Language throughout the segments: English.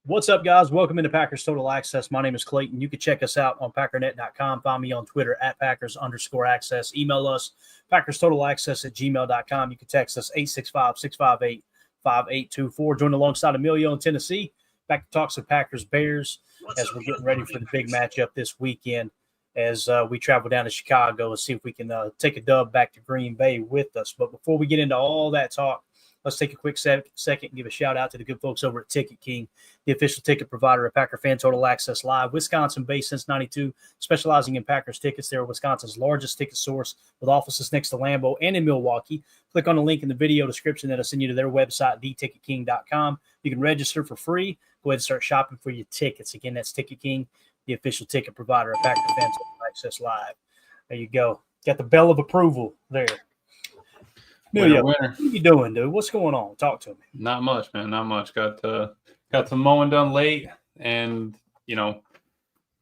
What's up, guys? Welcome into Packers Total Access. My name is Clayton. You can check us out on packernet.com. Find me on Twitter at Packers_access. Email us, PackersTotalAccess@gmail.com. You can text us 865-658-5824. Join alongside Emilio in Tennessee. Back to talk some Packers Bears as we're getting ready for the big matchup this weekend as we travel down to Chicago and see if we can take a dub back to Green Bay with us. But before we get into all that talk, let's take a quick second and give a shout out to the good folks over at Ticket King, the official ticket provider of Packer Fan Total Access Live. Wisconsin-based since '92, specializing in Packers tickets. They're Wisconsin's largest ticket source with offices next to Lambeau and in Milwaukee. Click on the link in the video description that'll send you to their website, theticketking.com. You can register for free. Go ahead and start shopping for your tickets. Again, that's Ticket King, the official ticket provider of Packer Fan Total Access Live. There you go. Got the bell of approval there. Winner. What are you doing, dude? What's going on? Talk to me. Not much, man. Not much. Got some mowing done late, and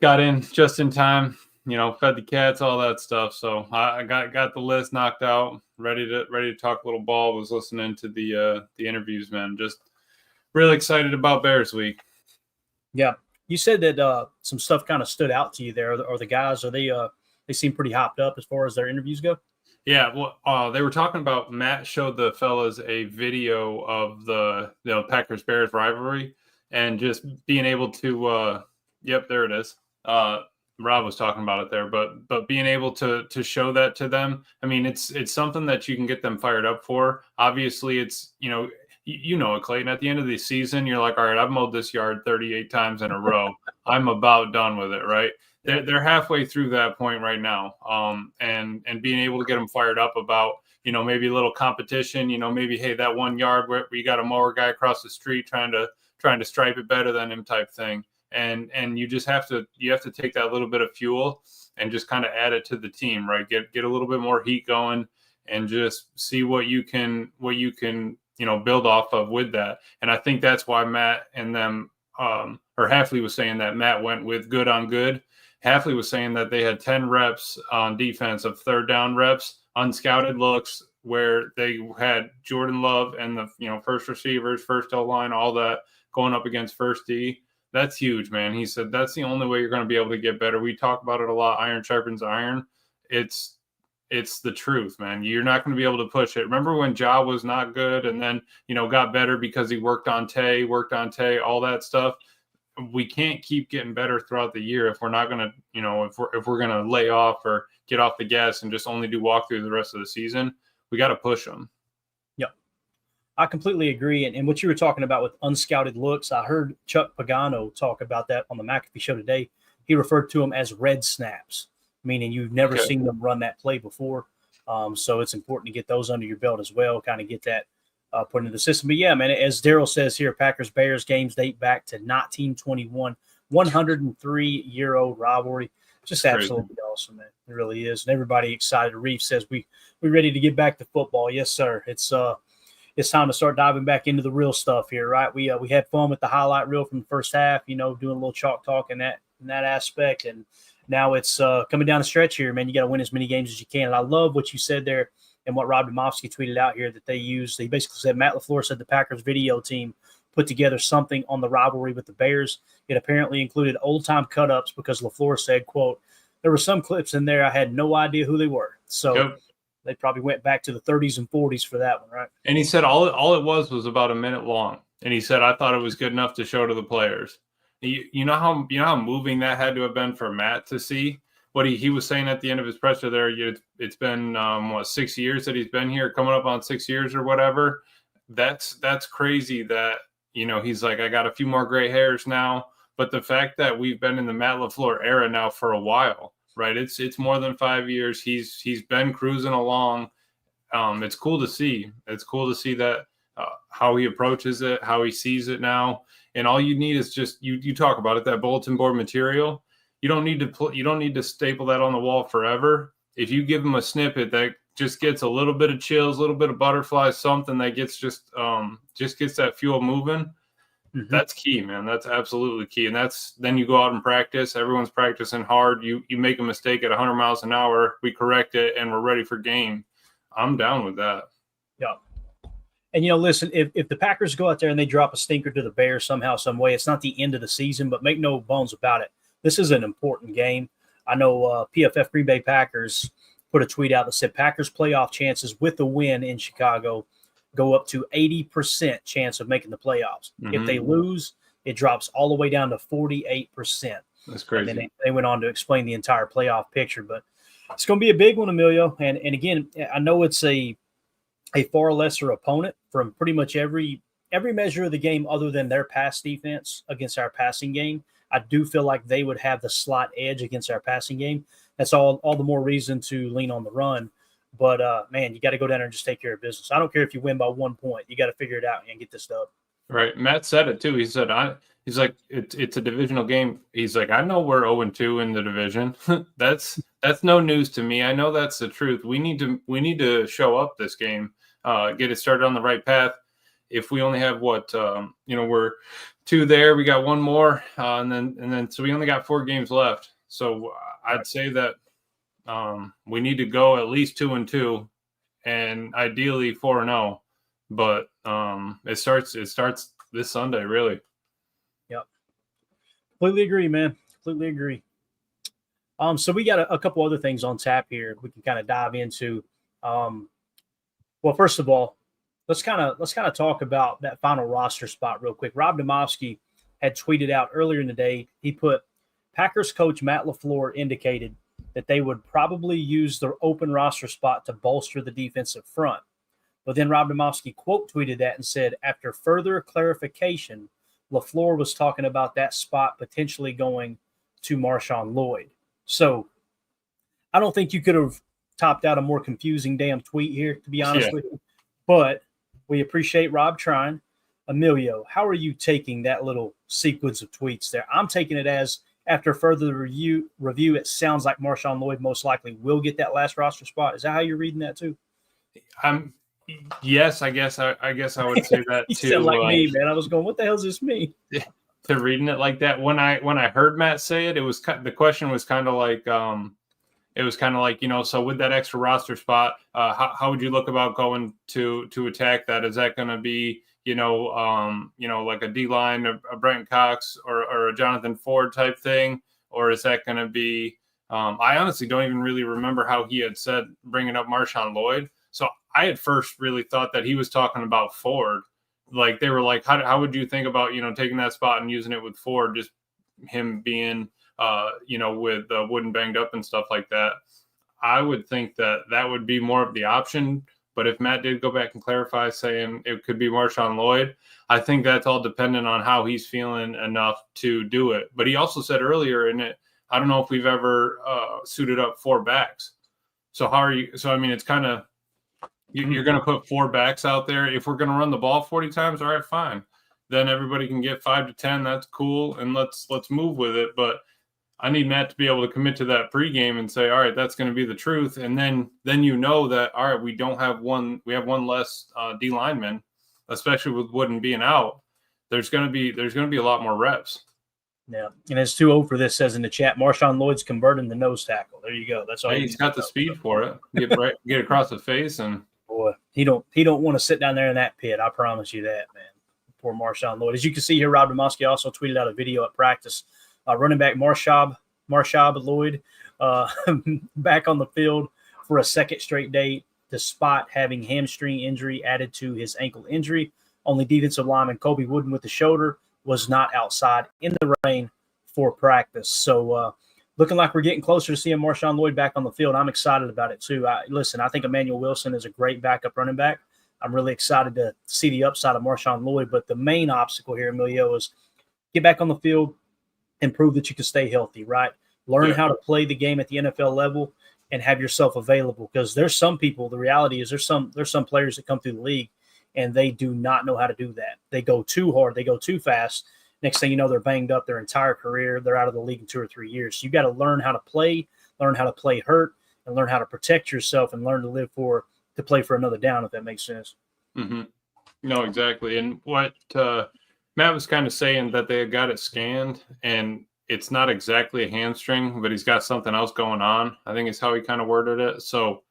got in just in time. Fed the cats, all that stuff. So I got the list knocked out. Ready to talk a little ball. Was listening to the interviews, man. Just really excited about Bears week. Yeah, you said that some stuff kind of stood out to you there. Or the guys, they seem pretty hopped up as far as their interviews go. Yeah, well, they were talking about Matt showed the fellas a video of the Packers-Bears rivalry and just being able to yep, there it is. Rob was talking about it there, but being able to show that to them, I mean, it's something that you can get them fired up for. Obviously, it's you know it, Clayton. At the end of the season, you're like, all right, I've mowed this yard 38 times in a row. I'm about done with it, right? They're halfway through that point right now, and being able to get them fired up about maybe a little competition, maybe hey, that 1 yard where you got a mower guy across the street trying to stripe it better than him type thing, and you just have to take that little bit of fuel and just kind of add it to the team, right? Get a little bit more heat going and just see what you can build off of with that, and I think that's why Matt and them or Hafley was saying that Matt went with good on good. Hafley was saying that they had 10 reps on defense of third down reps, unscouted looks, where they had Jordan Love and the first receivers, first O-line, all that going up against first D. That's huge, man. He said that's the only way you're going to be able to get better. We talk about it a lot. Iron sharpens iron. It's the truth, man. You're not going to be able to push it. Remember when Ja was not good and then got better because he worked on Tay, all that stuff. We can't keep getting better throughout the year if we're not going to, if we're going to lay off or get off the gas and just only do walkthrough the rest of the season. We got to push them. Yep. I completely agree. And what you were talking about with unscouted looks, I heard Chuck Pagano talk about that on the McAfee show today. He referred to them as red snaps, meaning you've never seen them run that play before. So it's important to get those under your belt as well, kind of get that put into the system. But yeah, man, as Daryl says here, Packers-Bears games date back to 1921, 103-year-old rivalry. Just absolutely awesome, man. It really is. And everybody excited. Reef says we're ready to get back to football. Yes, sir. It's time to start diving back into the real stuff here, right? We had fun with the highlight reel from the first half, doing a little chalk talk in that aspect. And now it's coming down the stretch here, man. You got to win as many games as you can. And I love what you said there. And what Rob Demovsky tweeted out here that they used, he basically said Matt LaFleur said the Packers video team put together something on the rivalry with the Bears. It apparently included old-time cut-ups because LaFleur said, quote, there were some clips in there I had no idea who they were. So They probably went back to the 30s and 40s for that one, right? And he said all it was about a minute long. And he said, I thought it was good enough to show to the players. You know how moving that had to have been for Matt to see? What he was saying at the end of his presser there, it's been 6 years that he's been here, coming up on 6 years or whatever. That's crazy that he's like, I got a few more gray hairs now. But the fact that we've been in the Matt LaFleur era now for a while, right? It's more than 5 years. He's been cruising along. It's cool to see. It's cool to see that how he approaches it, how he sees it now. And all you need is just you talk about it, that bulletin board material. You don't need to staple that on the wall forever. If you give them a snippet that just gets a little bit of chills, a little bit of butterflies, something that gets just gets that fuel moving, that's key, man. That's absolutely key. And then you go out and practice. Everyone's practicing hard. You make a mistake at 100 miles an hour, we correct it, and we're ready for game. I'm down with that. Yeah. And, listen, if the Packers go out there and they drop a stinker to the Bears somehow, some way, it's not the end of the season, but make no bones about it. This is an important game. I know PFF Green Bay Packers put a tweet out that said Packers playoff chances with the win in Chicago go up to 80% chance of making the playoffs. Mm-hmm. If they lose, it drops all the way down to 48%. That's crazy. And then they went on to explain the entire playoff picture, but it's going to be a big one, Emilio. And again, I know it's a far lesser opponent from pretty much every measure of the game other than their pass defense against our passing game. I do feel like they would have the slight edge against our passing game. That's all the more reason to lean on the run. But, man, you got to go down there and just take care of business. I don't care if you win by 1 point. You got to figure it out and get this done. Right. Matt said it, too. He said, he's like, it's a divisional game. He's like, I know we're 0-2 in the division. That's no news to me. I know that's the truth. We need to show up this game, get it started on the right path. If we only have we're 2 there, we got 1 more, and then so we only got 4 games left. So I'd say that we need to go at least 2-2, and ideally 4-0. But it starts this Sunday, really. Yep, completely agree, man. Completely agree. So we got a couple other things on tap here we can kind of dive into. Well, first of all, let's kind of talk about that final roster spot real quick. Rob Demovsky had tweeted out earlier in the day. He put Packers coach Matt LaFleur indicated that they would probably use the open roster spot to bolster the defensive front. But then Rob Demovsky quote tweeted that and said, after further clarification, LaFleur was talking about that spot potentially going to Marshawn Lloyd. So I don't think you could have topped out a more confusing damn tweet here, to be honest with you. But we appreciate Rob trying. Emilio, how are you taking that little sequence of tweets there? I'm taking it as after further review, it sounds like Marshawn Lloyd most likely will get that last roster spot. Is that how you're reading that too? Yes, I guess I would say that you too. sound like me, man. I was going, what the hell does this mean? To reading it like that, when I heard Matt say it, the question was kind of like so with that extra roster spot, how would you look about going to attack that? Is that going to be like a D-line, a Brent Cox or a Jonathan Ford type thing, or is that going to be? I honestly don't even really remember how he had said bringing up Marshawn Lloyd. So I had first really thought that he was talking about Ford. Like they were like, how would you think about taking that spot and using it with Ford, just him being with Wooden banged up and stuff like that. I would think that would be more of the option. But if Matt did go back and clarify saying it could be Marshawn Lloyd, I think that's all dependent on how he's feeling enough to do it. But he also said earlier in it, I don't know if we've ever suited up 4 backs. So how are you? So, I mean, it's kind of, you're going to put 4 backs out there. If we're going to run the ball 40 times, all right, fine. Then everybody can get 5 to 10. That's cool. And let's move with it. But I need Matt to be able to commit to that pregame and say, all right, that's going to be the truth. And then that, all right, we have one less D lineman, especially with Wooden being out. There's going to be a lot more reps. Yeah. And it's 2-0 for this, says in the chat, Marshawn Lloyd's converting the nose tackle. There you go. That's all. Hey, he's got the speed for it. Get across the face and boy, he don't want to sit down there in that pit. I promise you that, man. Poor Marshawn Lloyd. As you can see here, Rob Demovsky also tweeted out a video at practice. Running back Marshab Lloyd back on the field for a second straight day, despite having hamstring injury added to his ankle injury. Only defensive lineman Kobe Wooden with the shoulder was not outside in the rain for practice. So looking like we're getting closer to seeing Marshawn Lloyd back on the field. I'm excited about it too. I think Emmanuel Wilson is a great backup running back. I'm really excited to see the upside of Marshawn Lloyd. But the main obstacle here, Emilio, is get back on the field and prove that you can stay healthy, right? Learn how to play the game at the NFL level and have yourself available. Because there's some people, the reality is there's some players that come through the league and they do not know how to do that. They go too hard. They go too fast. Next thing you know, they're banged up their entire career. They're out of the league in 2 or 3 years. So you got to learn how to play hurt, and learn how to protect yourself and learn to play for another down, if that makes sense. Mm-hmm. No, exactly. And what Matt was kind of saying that they got it scanned, and it's not exactly a hamstring, but he's got something else going on, I think is how he kind of worded it. So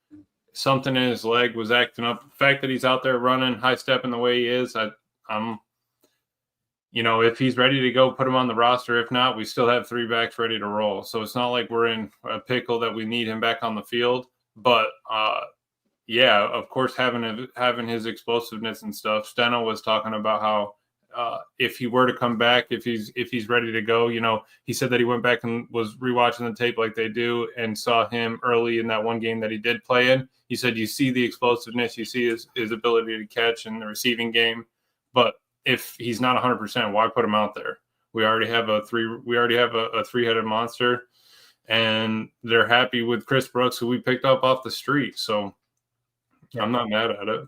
something in his leg was acting up. The fact that he's out there running, high stepping the way he is, I'm, if he's ready to go, put him on the roster. If not, we still have 3 backs ready to roll. So it's not like we're in a pickle that we need him back on the field. But yeah, of course, having his explosiveness and stuff. Steno was talking about how if he were to come back, if he's ready to go, he said that he went back and was rewatching the tape like they do and saw him early in that one game that he did play in. He said you see the explosiveness, you see his ability to catch in the receiving game, but if he's not 100%, why put him out there? We already have a three-headed monster, and they're happy with Chris Brooks, who we picked up off the street. So yeah. I'm not mad at it.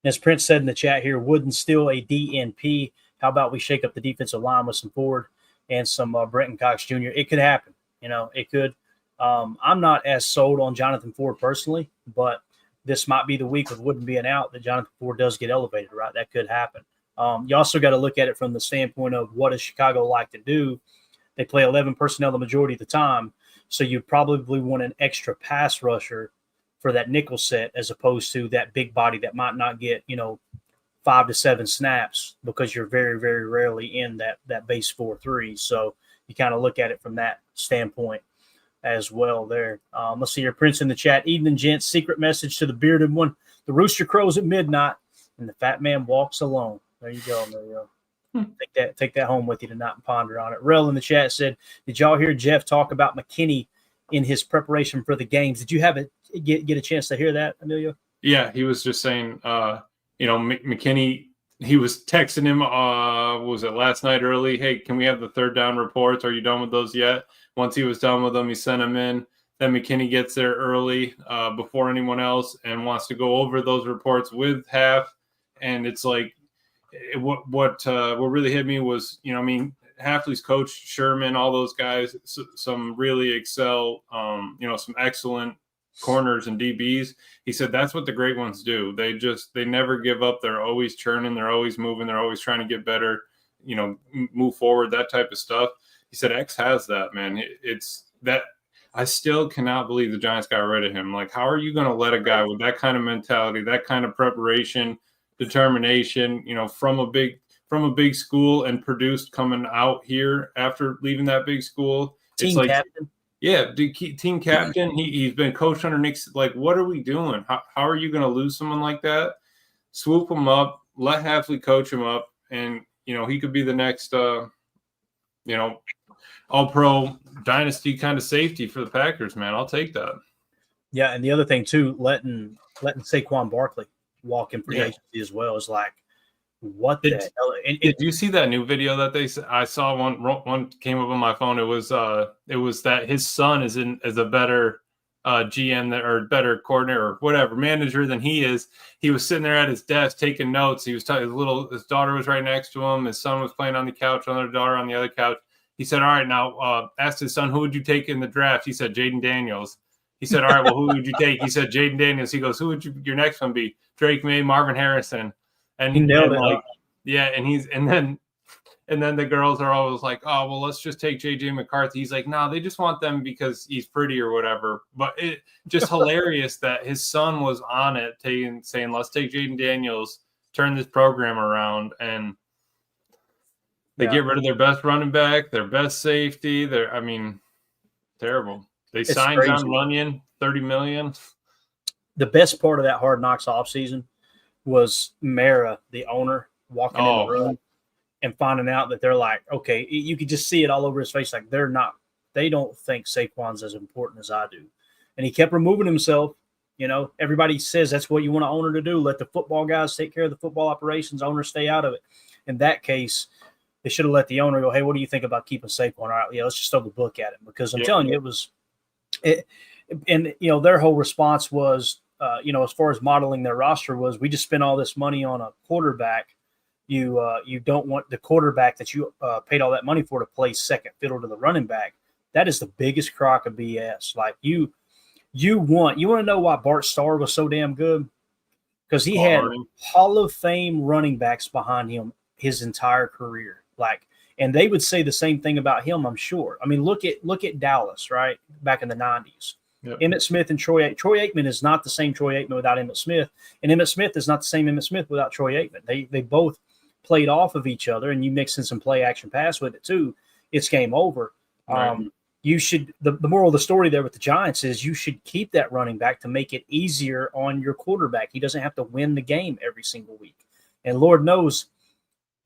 As Prince said in the chat here, Wooden still a DNP. How about we shake up the defensive line with some Ford and some Brenton Cox Jr.? It could happen. It could. I'm not as sold on Jonathan Ford personally, but this might be the week with Wooden being out that Jonathan Ford does get elevated, right? That could happen. You also got to look at it from the standpoint of what does Chicago like to do? They play 11 personnel the majority of the time, so you probably want an extra pass rusher for that nickel set as opposed to that big body that might not get, 5 to 7 snaps because you're very, very rarely in that base 4-3. So you kind of look at it from that standpoint as well there. Let's see your Prince in the chat. Evening, gents. Secret message to the bearded one. The rooster crows at midnight and the fat man walks alone. There you go. There you go. Take that home with you tonight and ponder on it. Rel in the chat said, did y'all hear Jeff talk about McKinney in his preparation for the games? Did you have get a chance to hear that, Emilio? Yeah, he was just saying, McKinney, he was texting him, was it last night early? Hey, can we have the third down reports? Are you done with those yet? Once he was done with them, he sent them in. Then McKinney gets there early before anyone else and wants to go over those reports with Half. And it's like, what really hit me was, Hafley's coach, Sherman, all those guys, some really excel, some excellent corners and DBs. He said that's what the great ones do. They never give up. They're always churning. They're always moving. They're always trying to get better, move forward, that type of stuff. He said X has that, man. It's that I still cannot believe the Giants got rid of him. Like, how are you going to let a guy with that kind of mentality, that kind of preparation, determination, from a big school and produced coming out here after leaving that big school? Team captain. Yeah, team captain. He's been coached under Nick. Like, what are we doing? How are you going to lose someone like that? Swoop him up, let Hafley coach him up, and he could be the next all-pro dynasty kind of safety for the Packers, man. I'll take that. Yeah, and the other thing too, letting Saquon Barkley walk in free agency as well is like, what the hell? Did you see that new video that I saw one came up on my phone? It was that his son is a better GM or better coordinator or whatever manager than he is. He was sitting there at his desk taking notes. He was his daughter was right next to him. His son was playing on the couch, another daughter on the other couch. He said, all right, now asked his son, who would you take in the draft? He said, Jaden Daniels. He said, all right, well, who would you take? He said, Jaden Daniels. He goes, who would your next one be? Drake May, Marvin Harrison. And he nailed it. Like, yeah, and then the girls are always like, oh, well, let's just take JJ McCarthy. He's like, no, they just want them because he's pretty or whatever. But it just hilarious that his son was on it, saying, let's take Jaden Daniels, turn this program around, and they get rid of their best running back, their best safety. Terrible. They signed John Runyon, $30 million. The best part of that Hard Knocks offseason was Mara, the owner, walking in the room and finding out that they're like, okay, you could just see it all over his face. Like they don't think Saquon's as important as I do. And he kept removing himself. Everybody says that's what you want an owner to do. Let the football guys take care of the football operations. Owners stay out of it. In that case, they should have let the owner go, hey, what do you think about keeping Saquon? All right, yeah, let's just throw the book at him. Because I'm telling you, their whole response was, as far as modeling their roster was, we just spent all this money on a quarterback. You don't want the quarterback that you paid all that money for to play second fiddle to the running back. That is the biggest crock of BS. Like you want to know why Bart Starr was so damn good? Because he had Hall of Fame running backs behind him his entire career. And they would say the same thing about him, I'm sure. I mean, look at Dallas, right? Back in the 90s. Yep. Emmitt Smith and Troy Aikman is not the same Troy Aikman without Emmitt Smith, and Emmitt Smith is not the same Emmitt Smith without Troy Aikman. They both played off of each other, and you mix in some play action pass with it too, it's game over. Right. You should the moral of the story there with the Giants is you should keep that running back to make it easier on your quarterback. He doesn't have to win the game every single week. And Lord knows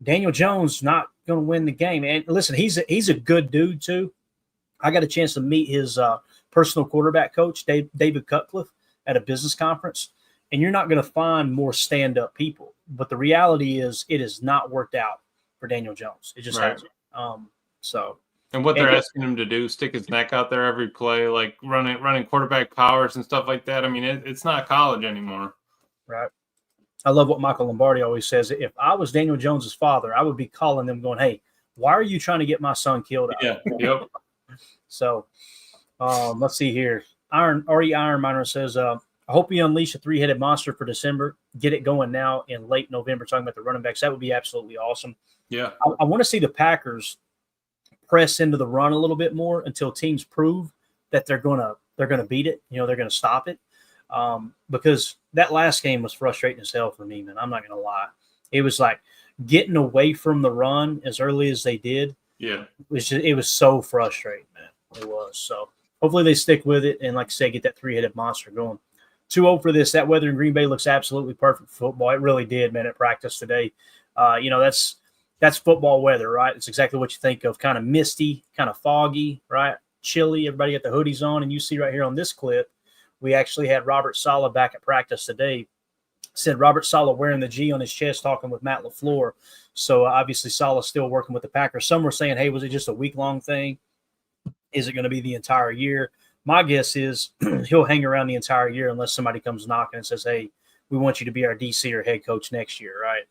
Daniel Jones not going to win the game. And listen, he's a good dude too. I got a chance to meet his personal quarterback coach, David Cutcliffe, at a business conference. And you're not going to find more stand-up people. But the reality is it has not worked out for Daniel Jones. It just hasn't. And what they're asking him to do, stick his neck out there every play, like running quarterback powers and stuff like that. I mean, it's not college anymore. Right. I love what Michael Lombardi always says. If I was Daniel Jones's father, I would be calling them going, hey, why are you trying to get my son killed? Yeah. Yep. So let's see here. Iron Miner says, I hope you unleash a 3-headed monster for December. Get it going now in late November, talking about the running backs. That would be absolutely awesome. Yeah. I want to see the Packers press into the run a little bit more until teams prove that they're gonna beat it. They're gonna stop it. Because that last game was frustrating as hell for me, man. I'm not gonna lie. It was like getting away from the run as early as they did. Yeah, it was so frustrating, man. It was. So hopefully they stick with it and, like I say, get that 3-headed monster going. 2-0 for this. That weather in Green Bay looks absolutely perfect for football. It really did, man. At practice today, that's football weather, right? It's exactly what you think of. Kind of misty, kind of foggy, right? Chilly. Everybody got the hoodies on, and you see right here on this clip, we actually had Robert Saleh back at practice today. Said Robert Saleh wearing the G on his chest, talking with Matt LaFleur. So obviously Saleh's still working with the Packers. Some were saying, hey, was it just a week-long thing? Is it going to be the entire year? My guess is he'll hang around the entire year unless somebody comes knocking and says, hey, we want you to be our DC or head coach next year, right?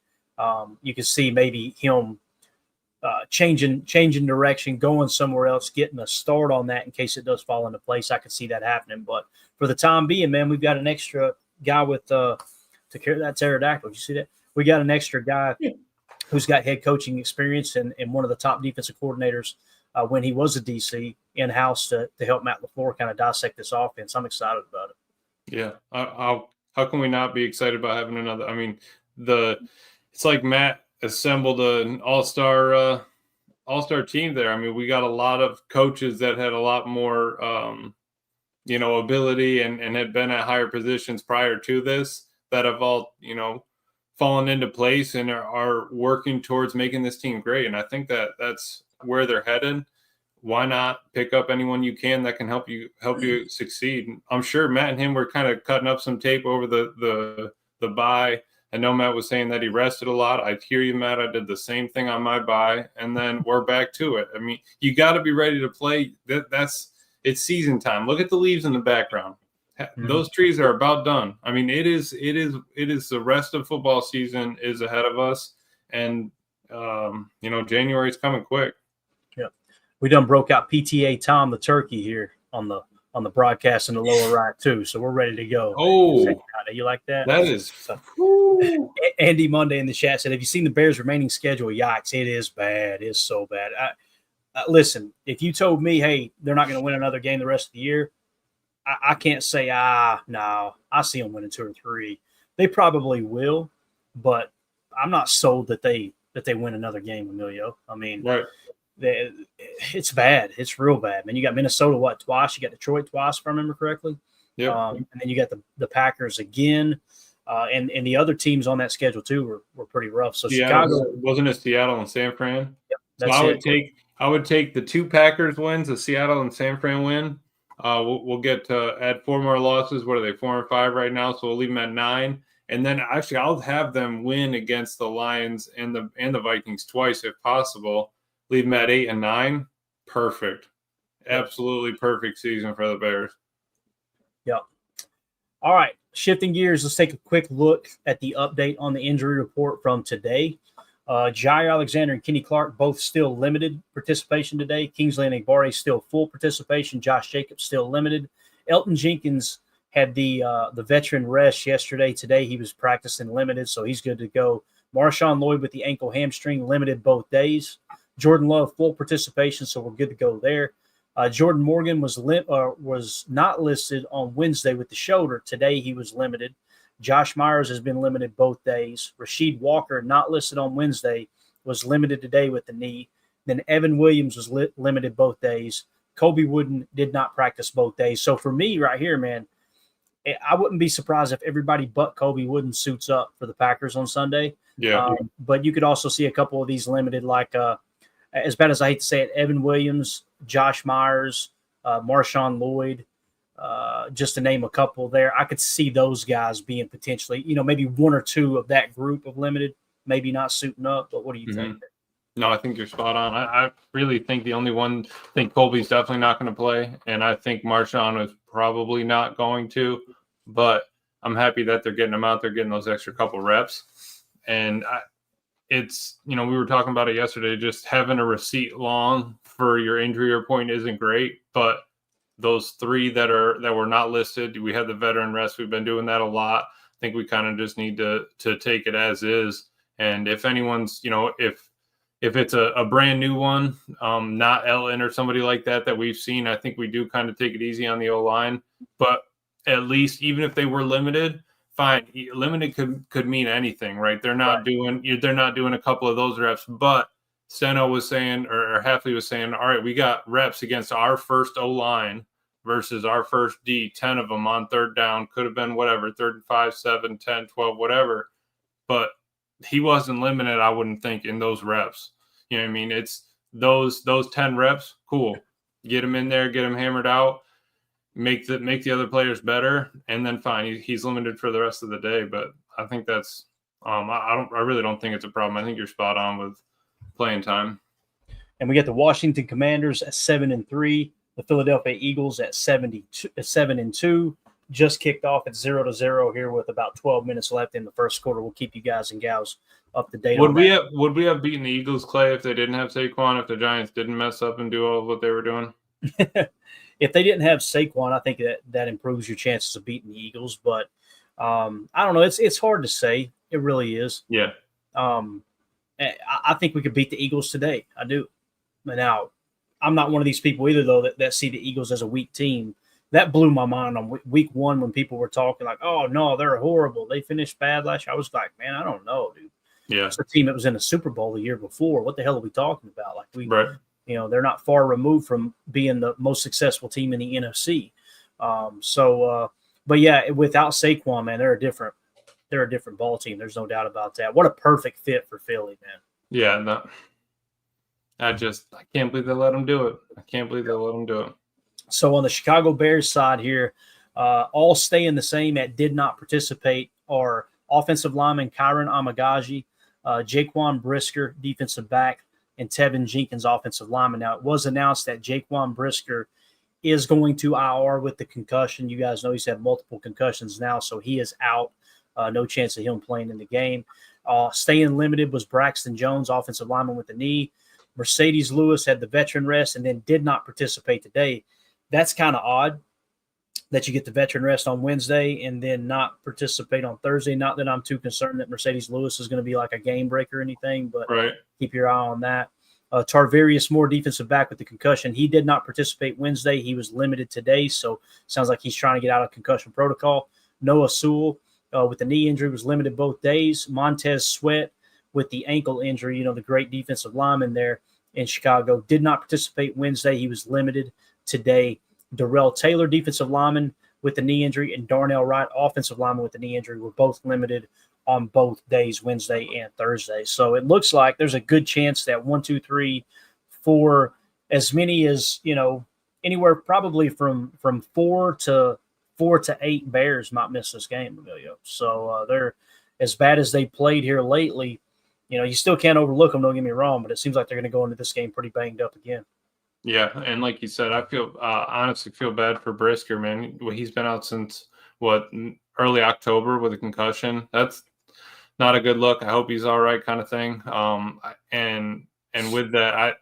You can see maybe him changing direction, going somewhere else, getting a start on that in case it does fall into place. I could see that happening. But for the time being, man, we've got an extra guy with to carry that pterodactyl. You see that? We got an extra guy who's got head coaching experience and one of the top defensive coordinators when he was a DC in-house to help Matt LaFleur kind of dissect this offense. I'm excited about it. Yeah. How can we not be excited about having another? I mean, it's like Matt assembled an all-star team there. I mean, we got a lot of coaches that had a lot more, ability and had been at higher positions prior to this that have all, fallen into place and are working towards making this team great. And I think that's where they're headed. Why not pick up anyone you can that can help you succeed? I'm sure Matt and him were kind of cutting up some tape over the bye. I know Matt was saying that he rested a lot. I hear you, Matt. I did the same thing on my bye, and then we're back to it. I mean, you got to be ready to play. It's season time. Look at the leaves in the background. Mm-hmm. Those trees are about done. I mean, it is the rest of football season is ahead of us, and January is coming quick. Yeah, we done broke out PTA Tom the turkey here on the broadcast in the lower right too, so we're ready to go. Oh, you like that? That is. Andy Monday in the chat said, "Have you seen the Bears' remaining schedule? Yikes! It is bad. It's so bad." Listen, if you told me, "Hey, they're not going to win another game the rest of the year," I can't say, no. I see them winning 2 or 3. They probably will, but I'm not sold that they win another game, Emilio. I mean, right. It's bad. It's real bad, man. You got Minnesota twice? You got Detroit twice, if I remember correctly. Yeah. And then you got the Packers again, and the other teams on that schedule too were pretty rough. So Chicago wasn't it Seattle and San Fran? Yep, so I would take the 2 Packers wins, the Seattle and San Fran win. We'll get to add 4 more losses. What are they, 4 and 5 right now? So we'll leave them at 9. And then actually I'll have them win against the Lions and the Vikings twice if possible. Leave them at 8 and 9. Perfect. Absolutely perfect season for the Bears. Yep. All right. Shifting gears, let's take a quick look at the update on the injury report from today. Jair Alexander and Kenny Clark both still limited participation today. Kingsley Enagbare still full participation. Josh Jacobs still limited. Elton Jenkins had the veteran rest yesterday. Today he was practicing limited, so he's good to go. Marshawn Lloyd with the ankle hamstring limited both days. Jordan Love full participation, so we're good to go there. Jordan Morgan was not listed on Wednesday with the shoulder. Today he was limited. Josh Myers has been limited both days. Rasheed Walker, not listed on Wednesday, was limited today with the knee. Then Evan Williams was limited both days. Kobe Wooden did not practice both days. So for me right here, man, I wouldn't be surprised if everybody but Kobe Wooden suits up for the Packers on Sunday. Yeah. But you could also see a couple of these limited, like as bad as I hate to say it, Evan Williams, Josh Myers, Marshawn Lloyd, just to name a couple there. I could see those guys being potentially, maybe one or two of that group of limited, maybe not suiting up. But what do you think? No, I think you're spot on. I really think the only one, I think Colby's definitely not going to play, and I think Marshawn is probably not going to, but I'm happy that they're getting him out there, getting those extra couple reps. And it's, we were talking about it yesterday, just having a receipt long for your injury report isn't great, but those three that were not listed, we had the veteran rest. We've been doing that a lot. I think we kind of just need to take it as is. And if anyone's, if it's a brand new one, not Ellen or somebody like that we've seen, I think we do kind of take it easy on the O-line. But at least even if they were limited, fine. Limited could mean anything, right? They're not doing a couple of those reps. But Steno was saying, or Hafley was saying, all right, we got reps against our first O-line versus our first D, 10 of them on third down. Could have been whatever, 3rd and 5, 7, 10, 12, whatever. But he wasn't limited, I wouldn't think, in those reps. You know what I mean? It's those 10 reps, cool. Get him in there, get him hammered out, make the other players better, and then fine. He's limited for the rest of the day. But I think that's I really don't think it's a problem. I think you're spot on with playing time. And we get the Washington Commanders at 7-3, the Philadelphia Eagles at 7-2. Just kicked off at 0-0 here with about 12 minutes left in the first quarter. We'll keep you guys and gals up to date. Would we have beaten the Eagles, Clay, if they didn't have Saquon, if the Giants didn't mess up and do all of what they were doing? If they didn't have Saquon, I think that improves your chances of beating the Eagles. But I don't know. It's hard to say. It really is. Yeah. I think we could beat the Eagles today. I do. Now, I'm not one of these people either, though, that see the Eagles as a weak team. That blew my mind on week one when people were talking like, oh, no, they're horrible. They finished bad last year. I was like, man, I don't know, dude. Yeah. It's a team that was in a Super Bowl the year before. What the hell are we talking about? Like right. They're not far removed from being the most successful team in the NFC. But yeah, without Saquon, man, they're a different ball team. There's no doubt about that. What a perfect fit for Philly, man. Yeah. No, I can't believe they let them do it. So on the Chicago Bears side here, all staying the same at did not participate are offensive lineman Kyron Amagaji, Jaquan Brisker, defensive back, and Tevin Jenkins, offensive lineman. Now, it was announced that Jaquan Brisker is going to IR with the concussion. You guys know he's had multiple concussions now, so he is out. No chance of him playing in the game. Staying limited was Braxton Jones, offensive lineman with the knee. Mercedes Lewis had the veteran rest and then did not participate today. That's kind of odd that you get the veteran rest on Wednesday and then not participate on Thursday. Not that I'm too concerned that Mercedes Lewis is going to be like a game breaker or anything, but keep your eye on that. Tarvarius Moore, defensive back with the concussion. He did not participate Wednesday. He was limited today, so sounds like he's trying to get out of concussion protocol. Noah Sewell with the knee injury was limited both days. Montez Sweat with the ankle injury, the great defensive lineman there in Chicago, did not participate Wednesday. He was limited today. Darrell Taylor, defensive lineman with the knee injury, and Darnell Wright, offensive lineman with the knee injury, were both limited on both days, Wednesday and Thursday. So it looks like there's a good chance that 1, 2, 3, 4, as many as, anywhere probably from 4 to 8 Bears might miss this game, Emilio. So they're as bad as they played here lately. You still can't overlook them, don't get me wrong, but it seems like they're going to go into this game pretty banged up again. Yeah, and like you said, I honestly feel bad for Brisker, man. He's been out since early October with a concussion. That's not a good look. I hope he's all right, kind of thing. And with that, I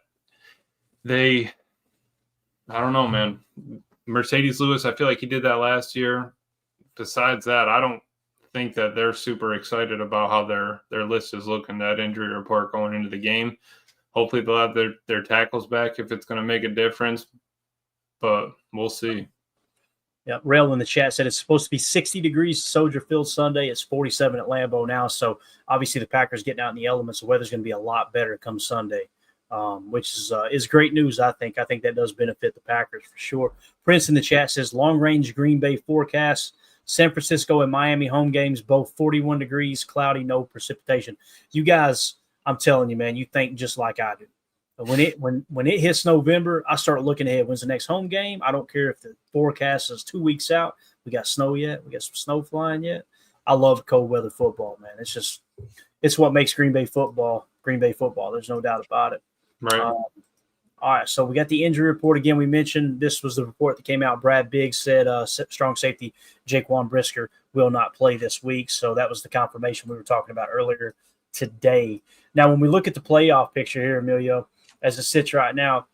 don't know, man. Mercedes Lewis, I feel like he did that last year. Besides that, I don't think that they're super excited about how their list is looking, that injury report going into the game. Hopefully they'll have their tackles back if it's going to make a difference. but we'll see. Yeah, Rail in the chat said it's supposed to be 60 degrees Soldier Field Sunday. It's 47 at Lambeau now. So obviously the Packers getting out in the elements. The weather's going to be a lot better come Sunday, which is great news, I think. I think that does benefit the Packers for sure. Prince in the chat says long-range Green Bay forecast. San Francisco and Miami home games, both 41 degrees, cloudy, no precipitation. You guys, I'm telling you, man, you think just like I do. When it hits November, I start looking ahead. When's the next home game? I don't care if the forecast is 2 weeks out. We got snow yet? We got some snow flying yet? I love cold weather football, man. It's what makes Green Bay football. There's no doubt about it. Right. All right, so we got the injury report again. We mentioned this was the report that came out. Brad Biggs said strong safety Jaquan Brisker will not play this week. So that was the confirmation we were talking about earlier today. Now, when we look at the playoff picture here, Emilio, as it sits right now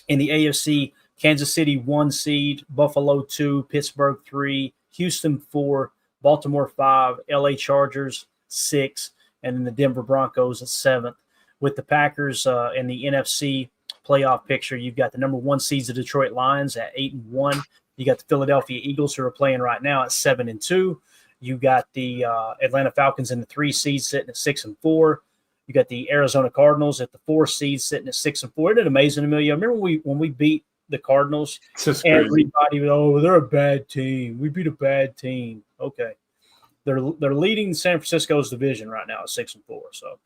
in the AFC, Kansas City 1 seed, Buffalo 2, Pittsburgh 3, Houston 4, Baltimore 5, LA Chargers 6, and then the Denver Broncos at 7th. With the Packers in the NFC playoff picture, you've got the number 1 seeds, the Detroit Lions at 8-1. You got the Philadelphia Eagles, who are playing right now at 7-2. You got the Atlanta Falcons in the 3 seeds sitting at 6-4. You got the Arizona Cardinals at the 4 seed sitting at 6-4. Isn't it amazing, Emilio? Remember when we beat the Cardinals? Everybody was, they're a bad team. We beat a bad team. Okay. They're leading San Francisco's division right now at 6-4. So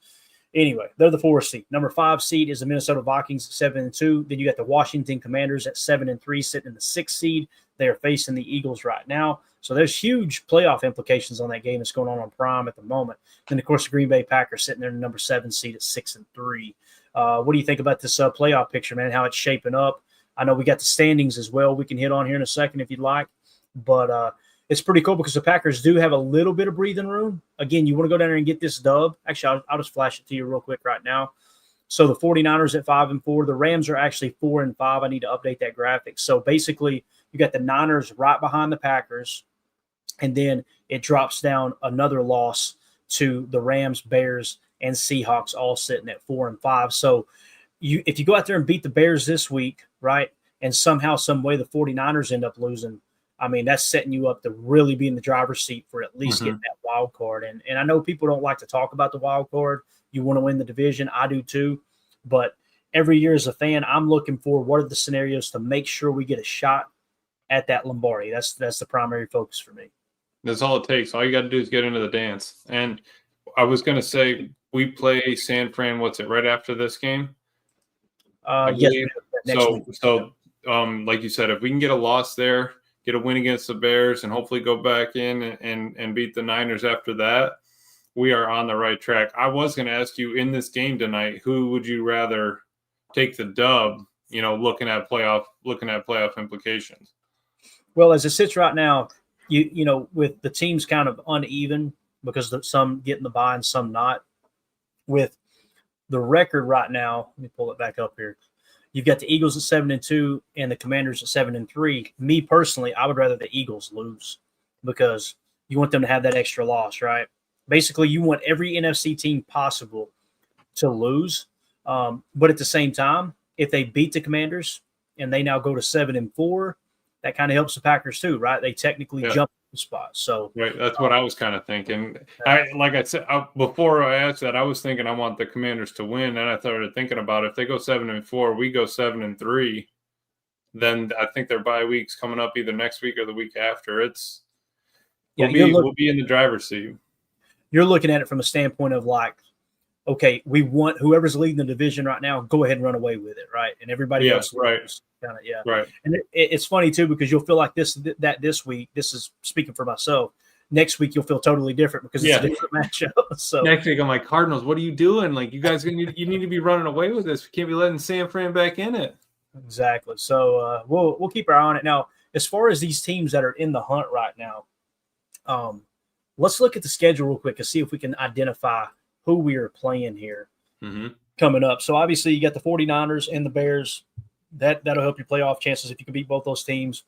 anyway, they're the 4 seed. Number 5 seed is the Minnesota Vikings at 7-2. Then you got the Washington Commanders at 7-3 sitting in the 6th seed. They are facing the Eagles right now. So there's huge playoff implications on that game that's going on Prime at the moment. Then, of course, the Green Bay Packers sitting there in the number 7 seed at 6-3. What do you think about this playoff picture, man, how it's shaping up? I know we got the standings as well we can hit on here in a second if you'd like. But it's pretty cool because the Packers do have a little bit of breathing room. Again, you want to go down there and get this dub. Actually, I'll just flash it to you real quick right now. So the 49ers at 5-4. The Rams are actually 4-5. I need to update that graphic. So basically, you got the Niners right behind the Packers. And then it drops down another loss to the Rams, Bears, and Seahawks, all sitting at 4-5. So if you go out there and beat the Bears this week, right, and somehow, some way the 49ers end up losing, I mean, that's setting you up to really be in the driver's seat for at least getting that wild card. And I know people don't like to talk about the wild card. You want to win the division. I do too. But every year as a fan, I'm looking for what are the scenarios to make sure we get a shot at that Lombardi. That's the primary focus for me. That's all it takes. All you got to do is get into the dance. And I was going to say, we play San Fran, what's it, right after this game? Yes. So, like you said, if we can get a loss there, get a win against the Bears, and hopefully go back in and beat the Niners after that, we are on the right track. I was going to ask you, in this game tonight, who would you rather take the dub, looking at playoff implications? Well, as it sits right now, you know, with the teams kind of uneven because some getting the bye and some not. With the record right now, let me pull it back up here. You've got the Eagles at 7-2 and the Commanders at 7-3. Me personally, I would rather the Eagles lose because you want them to have that extra loss, right? Basically, you want every NFC team possible to lose. But at the same time, if they beat the Commanders and they now go to 7-4, that kind of helps the Packers too, right? They technically jump the spot. So right, that's what I was kind of thinking. Like I said before I asked that, I was thinking I want the Commanders to win, and I started thinking about if they go 7-4, we go 7-3, then I think their bye week's coming up either next week or the week after. We'll be in the driver's seat. You're looking at it from a standpoint of like, okay, we want whoever's leading the division right now, go ahead and run away with it, right? And everybody else, right? Right. And it's funny too because you'll feel like this week. This is speaking for myself. Next week you'll feel totally different because it's a different matchup. So next week I'm like, Cardinals, what are you doing? Like, you guys you need to be running away with this. We can't be letting San Fran back in it. Exactly. So we'll keep our eye on it. Now, as far as these teams that are in the hunt right now, let's look at the schedule real quick and see if we can identify who we are playing here coming up. So obviously you got the 49ers and the Bears. That'll help your playoff chances if you can beat both those teams.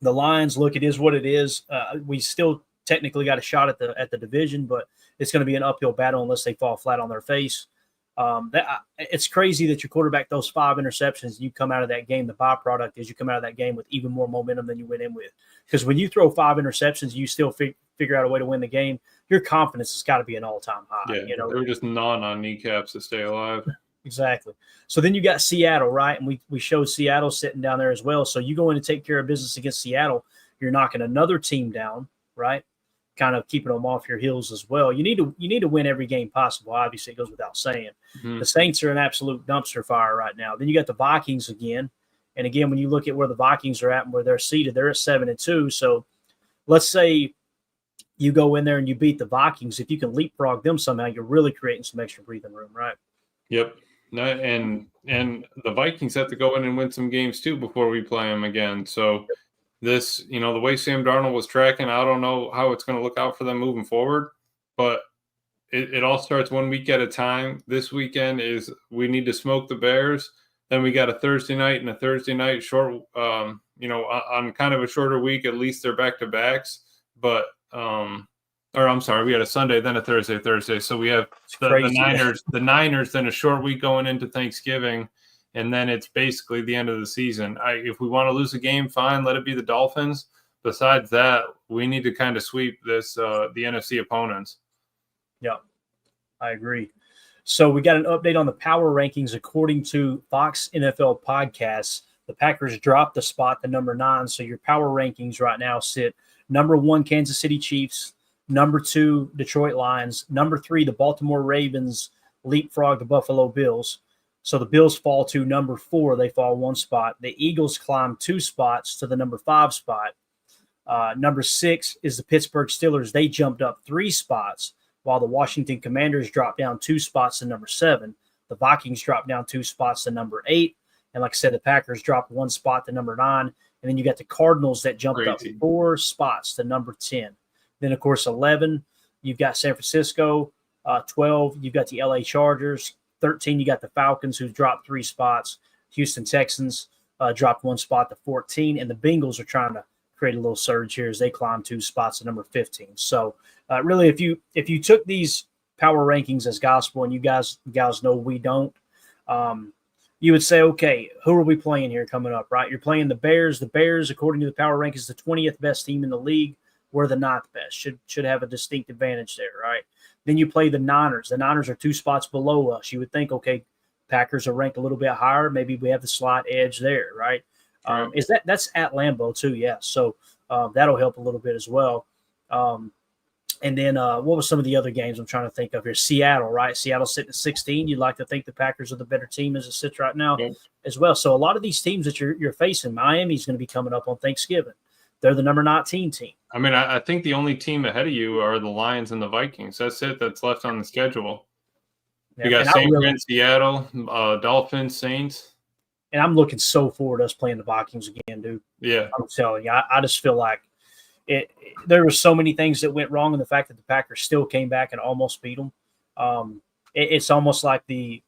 The Lions, look, it is what it is. We still technically got a shot at the division, but it's going to be an uphill battle unless they fall flat on their face. It's crazy that your quarterback throws 5 interceptions and you come out of that game. The byproduct is you come out of that game with even more momentum than you went in with. Because when you throw 5 interceptions, you still figure out a way to win the game. Your confidence has got to be an all-time high. Yeah, they were just gnawing on kneecaps to stay alive. Exactly. So then you got Seattle, right? And we showed Seattle sitting down there as well. So you go in to take care of business against Seattle. You're knocking another team down, right? Kind of keeping them off your heels as well. You need to win every game possible. Obviously, it goes without saying. Mm-hmm. The Saints are an absolute dumpster fire right now. Then you got the Vikings again. And again, when you look at where the Vikings are at and where they're seated, they're at 7-2. So let's say you go in there and you beat the Vikings. If you can leapfrog them somehow, you're really creating some extra breathing room, right? Yep. And the Vikings have to go in and win some games too before we play them again. So this, the way Sam Darnold was tracking, I don't know how it's going to look out for them moving forward, but it all starts 1 week at a time. This weekend is we need to smoke the Bears. Then we got a Thursday night and a Thursday night short, on kind of a shorter week. At least they're back to backs, but we had a Sunday, then a Thursday. So we have the Niners, then a short week going into Thanksgiving, and then it's basically the end of the season. If we want to lose a game, fine, let it be the Dolphins. Besides that, we need to kind of sweep the NFC opponents. Yeah, I agree. So we got an update on the power rankings. According to Fox NFL Podcasts, the Packers dropped a spot to number 9. So your power rankings right now sit number 1, Kansas City Chiefs. Number 2, Detroit Lions. Number 3, the Baltimore Ravens leapfrog the Buffalo Bills. So the Bills fall to number 4. They fall 1 spot. The Eagles climb 2 spots to the number 5 spot. Number 6 is the Pittsburgh Steelers. They jumped up 3 spots, while the Washington Commanders dropped down 2 spots to number 7. The Vikings dropped down 2 spots to number 8. And like I said, the Packers dropped 1 spot to number 9. And then you got the Cardinals that jumped up 4 spots to number 10. Then, of course, 11, you've got San Francisco. 12, you've got the LA Chargers. 13, you got the Falcons, who dropped 3 spots. Houston Texans dropped 1 spot to 14. And the Bengals are trying to create a little surge here as they climb 2 spots to number 15. So, really, if you took these power rankings as gospel, and you guys know we don't, you would say, okay, who are we playing here coming up, right? You're playing the Bears. The Bears, according to the power rankings, the 20th best team in the league. We're the 9th best. Should have a distinct advantage there, right? Then you play the Niners. The Niners are 2 spots below us. You would think, okay, Packers are ranked a little bit higher. Maybe we have the slight edge there, right? That's at Lambeau too, yeah. So that'll help a little bit as well. And then what was some of the other games I'm trying to think of here? Seattle, right? Seattle sitting at 16. You'd like to think the Packers are the better team as it sits right now as well. So a lot of these teams that you're facing, Miami's going to be coming up on Thanksgiving. They're the number 19 team. I mean, I think the only team ahead of you are the Lions and the Vikings. That's it. That's left on the schedule. Yeah, you got St. Louis, Seattle, Dolphins, Saints. And I'm looking so forward to us playing the Vikings again, dude. Yeah. I'm telling you, I just feel like there were so many things that went wrong, and the fact that the Packers still came back and almost beat them. It's almost like the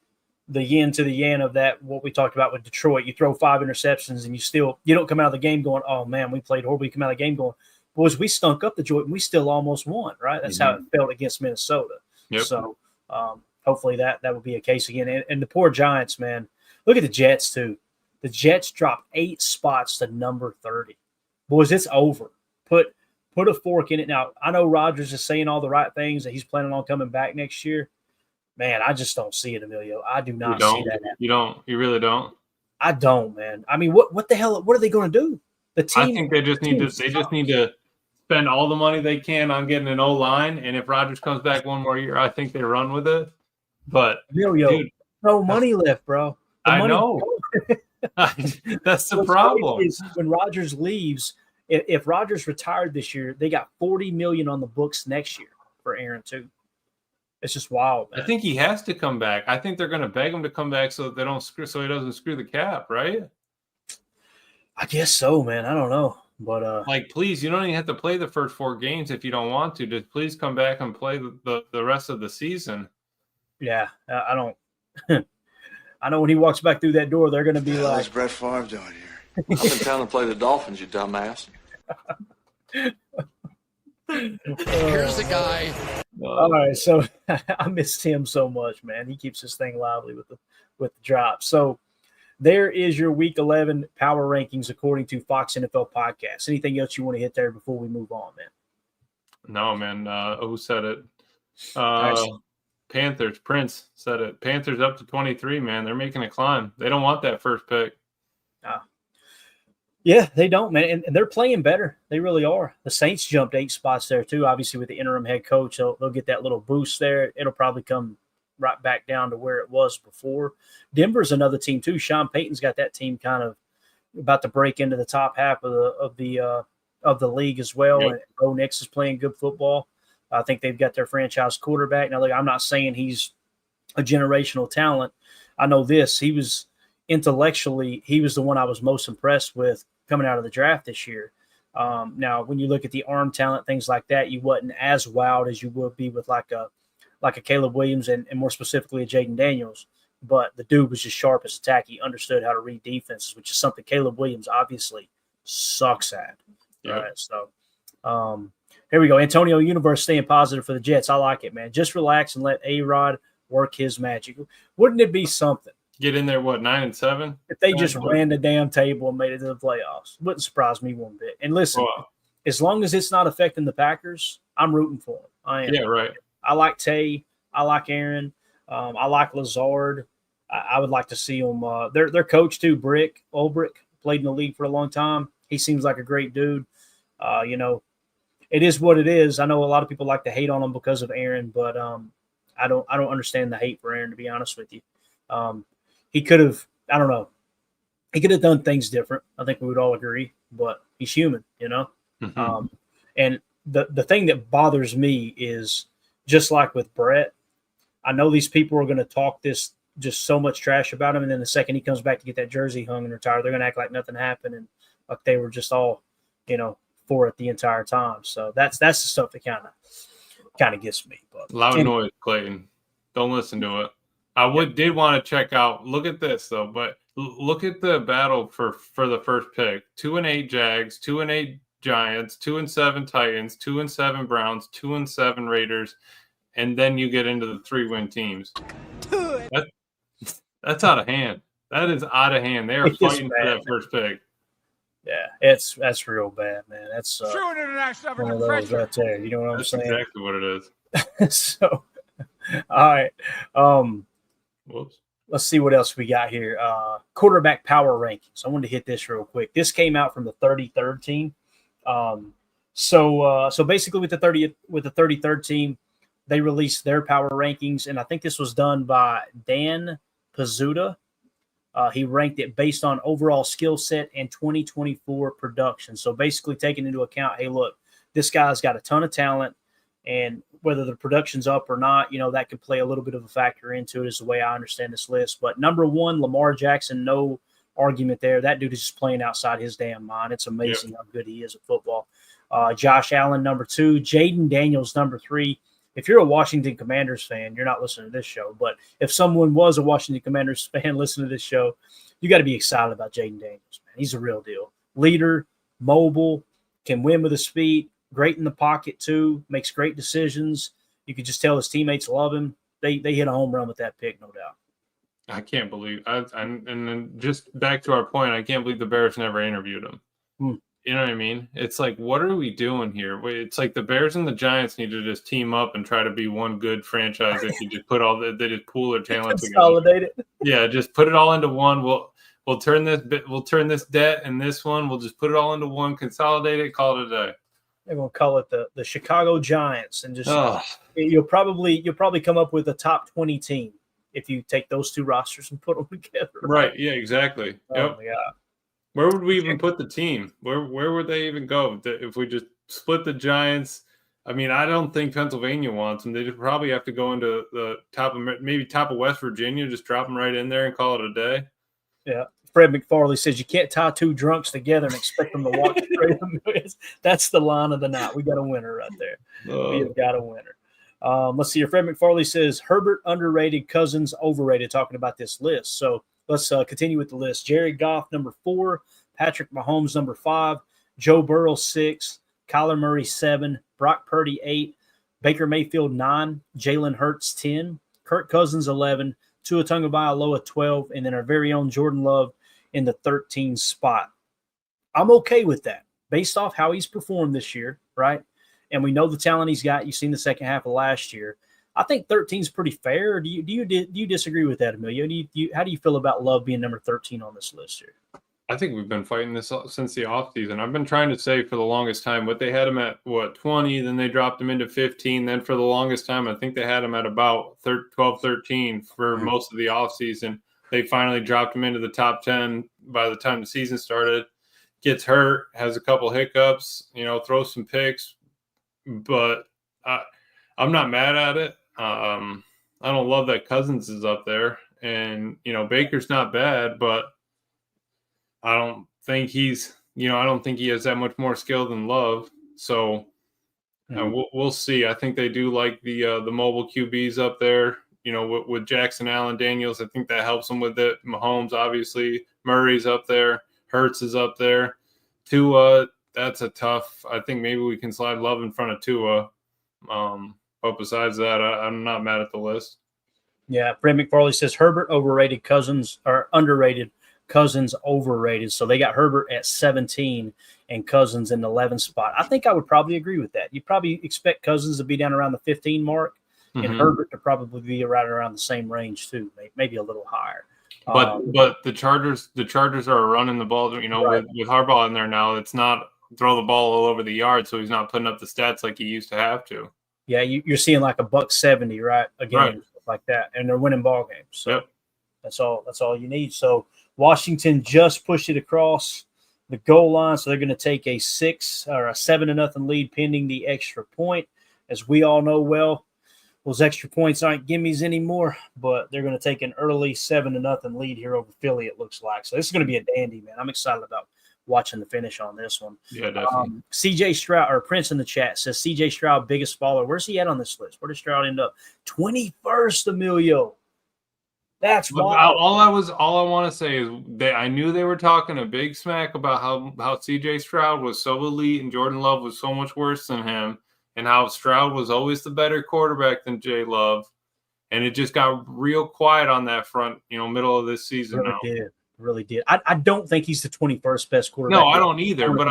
yin to the yang of that, what we talked about with Detroit. You throw 5 interceptions and you don't come out of the game going, oh man, we played horrible. You come out of the game going, boys, we stunk up the joint and we still almost won, right? That's how it felt against Minnesota. Yep. So hopefully that will be a case again. And the poor Giants, man, look at the Jets too. The Jets dropped 8 spots to number 30. Boys, it's over. Put a fork in it. Now, I know Rodgers is saying all the right things, that he's planning on coming back next year. Man, I just don't see it, Emilio. I do not see that happening. You don't? You really don't? I don't, man. I mean, what the hell? What are they going to do? The team. I think they just need to spend all the money they can on getting an O-line, and if Rodgers comes back one more year, I think they run with it. But Emilio, dude, no money left, bro. I know. That's the problem. When Rodgers leaves, if Rodgers retired this year, they got $40 million on the books next year for Aaron too. It's just wild, man. I think he has to come back. I think they're going to beg him to come back so that he doesn't screw the cap, right? I guess so, man. I don't know, but please, you don't even have to play the first 4 games if you don't want to. Just please come back and play the rest of the season. Yeah, I don't. I know when he walks back through that door, they're going to be like, "What's Brett Favre doing here?" I'm in town to play the Dolphins, you dumbass. Here's the guy All right, so I miss Tim so much, man. He keeps this thing lively with the drop. So there is your Week 11 power rankings according to Fox NFL Podcast. Anything else you want to hit there before we move on, man? No, man. Who said it? Nice. Panthers. Prince said it. Panthers up to 23, man. They're making a climb. They don't want that first pick. Yeah, they don't, man. And they're playing better. They really are. The Saints jumped 8 spots there, too. Obviously, with the interim head coach, they'll get that little boost there. It'll probably come right back down to where it was before. Denver's another team, too. Sean Payton's got that team kind of about to break into the top half of the league as well. Yep. And Bo Nix is playing good football. I think they've got their franchise quarterback. Now, look, I'm not saying he's a generational talent. I know this. He was intellectually, he was the one I was most impressed with coming out of the draft this year. Now, when you look at the arm talent, things like that, you wasn't as wowed as you would be with like a Caleb Williams and more specifically a Jaden Daniels. But the dude was just sharp as attack. He understood how to read defenses, which is something Caleb Williams obviously sucks at. Yep. Right. So here we go. Antonio Universe staying positive for the Jets. I like it, man. Just relax and let A-Rod work his magic. Wouldn't it be something Get in there, what, 9-7? if they just ran the damn table and made it to the playoffs? Wouldn't surprise me one bit. And listen, as long as it's not affecting the Packers, I'm rooting for them. I am. Yeah, right. I like Tay. I like Aaron. I like Lazard. I would like to see them. Their coach, too, Brick Ulbrich, played in the league for a long time. He seems like a great dude. It is what it is. I know a lot of people like to hate on him because of Aaron, but I don't understand the hate for Aaron, to be honest with you. He could have, I don't know. He could have done things different. I think we would all agree, but he's human, Mm-hmm. And the thing that bothers me is just like with Brett, I know these people are going to talk this just so much trash about him. And then the second he comes back to get that jersey hung and retired, they're going to act like nothing happened. And like they were just all, for it the entire time. So that's the stuff that kind of gets me. But Loud noise, Clayton. Don't listen to it. I did want to check out. Look at this though, but look at the battle for the first pick. 2-8 Jags, 2-8 Giants, 2-7 Titans, 2-7 Browns, 2-7 Raiders, and then you get into the 3-win teams. That's out of hand. That is out of hand. They are fighting for that first pick. Yeah, that's real bad, man. That's one of those right there. You know what I'm saying? That's exactly what it is. So, all right. Whoops. Let's see what else we got here. Quarterback power rankings. I wanted to hit this real quick. This came out from the 33rd team. So basically with the 33rd team, they released their power rankings, and I think this was done by Dan Pizzuta. He ranked it based on overall skill set and 2024 production. So basically taking into account, hey, look, this guy's got a ton of talent, and whether the production's up or not, that could play a little bit of a factor into it is the way I understand this list. But number 1, Lamar Jackson, no argument there. That dude is just playing outside his damn mind. It's amazing how good he is at football. Josh Allen, number 2. Jaden Daniels, number 3. If you're a Washington Commanders fan, you're not listening to this show. But if someone was a Washington Commanders fan listening to this show, you got to be excited about Jaden Daniels, man. He's a real deal. Leader, mobile, can win with his feet, great in the pocket too, makes great decisions. You could just tell his teammates love him. They hit a home run with that pick, no doubt. I can't believe and then just back to our point, I can't believe the Bears never interviewed him. You know what I mean? It's like, what are we doing here? It's like the Bears and the Giants need to just team up and try to be one good franchise. If you just put they just pool their talent Consolidate together. Yeah, just put it all into one. We'll turn this debt and this one. We'll just put it all into one, consolidate it, call it a day. They're gonna call it the Chicago Giants, and just you'll probably come up with a top 20 team if you take those two rosters and put them together. Right? Yeah, exactly. Oh my God. Where would we even put the team? Where would they even go if we just split the Giants? I mean, I don't think Pennsylvania wants them. They just probably have to go into the top of West Virginia, just drop them right in there and call it a day. Yeah. Fred McFarley says you can't tie two drunks together and expect them to walk straight. That's the line of the night. We got a winner right there. We have got a winner. Let's see here. Fred McFarley says Herbert underrated, Cousins overrated, talking about this list. So let's continue with the list. Jared Goff, number 4. Patrick Mahomes, number 5. Joe Burrow, 6. Kyler Murray, 7. Brock Purdy, 8. Baker Mayfield 9, Jalen Hurts 10, Kirk Cousins 11, Tua Tagovailoa 12, and then our very own Jordan Love in the 13 spot. I'm okay with that based off how he's performed this year, right? And we know the talent he's got. You've seen the second half of last year. I think 13 is pretty fair. Do you disagree with that, Emilio? How do you feel about Love being number 13 on this list here? I think we've been fighting this since the offseason. I've been trying to say for the longest time what they had him at, 20, then they dropped him into 15. Then for the longest time, I think they had him at about 12, 13 for most of the offseason. They finally dropped him into the top 10 by the time the season started. Gets hurt, has a couple hiccups, throws some picks, but I'm not mad at it. I don't love that Cousins is up there, and Baker's not bad, but I don't think he has that much more skill than Love. So we'll see. I think they do like the mobile QBs up there. With Jackson Allen Daniels, I think that helps them with it. Mahomes, obviously, Murray's up there. Hurts is up there. Tua, that's a tough. I think maybe we can slide Love in front of Tua. But besides that, I'm not mad at the list. Yeah, Brett McFarley says Herbert overrated, Cousins or underrated, Cousins overrated. So they got Herbert at 17 and Cousins in the 11th spot. I think I would probably agree with that. You probably expect Cousins to be down around the 15 mark and Herbert to probably be right around the same range too, maybe a little higher. But the Chargers are running the ball, right. with Harbaugh in there now. It's not throw the ball all over the yard, so he's not putting up the stats like he used to have to. Yeah, you're seeing like $170, right? Again, right. Like that, and they're winning ball games. So that's all you need. So Washington just pushed it across the goal line, so they're going to take a 6 or a 7-0 lead pending the extra point. As we all know well, those extra points aren't gimmies anymore, but they're going to take an early 7-0 lead here over Philly, it looks like. So this is going to be a dandy, man. I'm excited about watching the finish on this one. Yeah, definitely. CJ Stroud, or Prince in the chat, says CJ Stroud, biggest faller. Where's he at on this list? Where does Stroud end up? 21st, Emilio. That's wild. All I want to say is I knew they were talking a big smack about how CJ Stroud was so elite and Jordan Love was so much worse than him, and how Stroud was always the better quarterback than Jay Love. And it just got real quiet on that front, middle of this season now. Really did. I don't think he's the 21st best quarterback. No, I don't either. But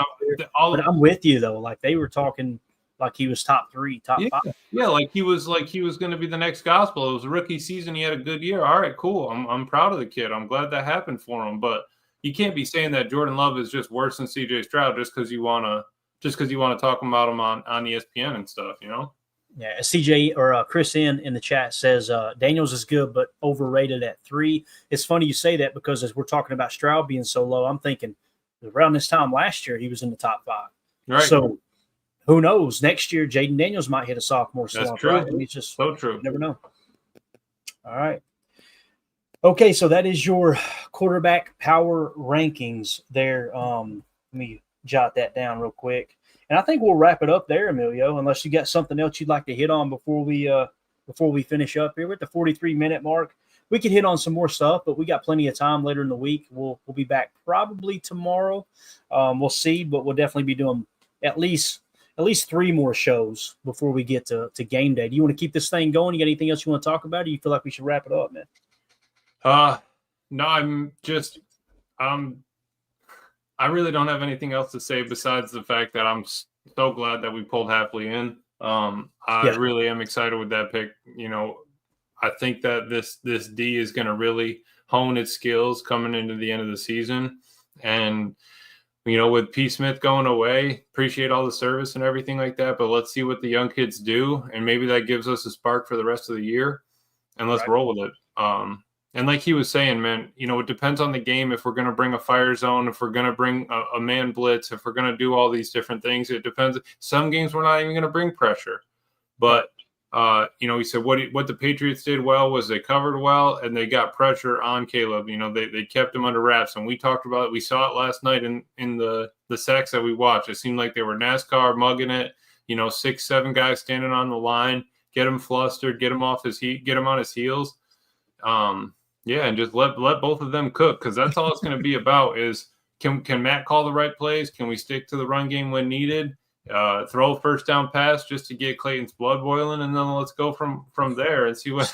I'm with you though. Like they were talking like he was top 3, top 5. Yeah, like he was going to be the next gospel. It was a rookie season. He had a good year. All right, cool. I'm proud of the kid. I'm glad that happened for him. But you can't be saying that Jordan Love is just worse than CJ Stroud just because you want to talk about him on ESPN and stuff. Yeah, CJ or Chris in the chat says Daniels is good, but overrated at 3. It's funny you say that because as we're talking about Stroud being so low, I'm thinking around this time last year he was in the top 5. Right. So who knows? Next year Jaden Daniels might hit a sophomore slump. That's true. Right? I mean, it's just so true. You never know. All right. Okay, so that is your quarterback power rankings there. Let me jot that down real quick. And I think we'll wrap it up there, Emilio, unless you got something else you'd like to hit on before we finish up here. We're at the 43-minute mark. We could hit on some more stuff, but we got plenty of time later in the week. We'll be back probably tomorrow. We'll see, but we'll definitely be doing at least 3 more shows before we get to game day. Do you want to keep this thing going? You got anything else you want to talk about, or you feel like we should wrap it up, man? No, I really don't have anything else to say besides the fact that I'm so glad that we pulled Hafley in. I really am excited with that pick. I think that this D is going to really hone its skills coming into the end of the season. And, with P. Smith going away, appreciate all the service and everything like that, but let's see what the young kids do. And maybe that gives us a spark for the rest of the year, and let's roll with it. And like he was saying, man, it depends on the game. If we're going to bring a fire zone, if we're going to bring a man blitz, if we're going to do all these different things, it depends. Some games we're not even going to bring pressure. But, he said what the Patriots did well was they covered well and they got pressure on Caleb. They kept him under wraps. And we talked about it. We saw it last night in the sacks that we watched. It seemed like they were NASCAR mugging it, 6, 7 guys standing on the line, get him flustered, get him on his heels. And just let both of them cook, because that's all it's going to be about is can Matt call the right plays? Can we stick to the run game when needed? throw a first down pass just to get Clayton's blood boiling, and then let's go from there and see what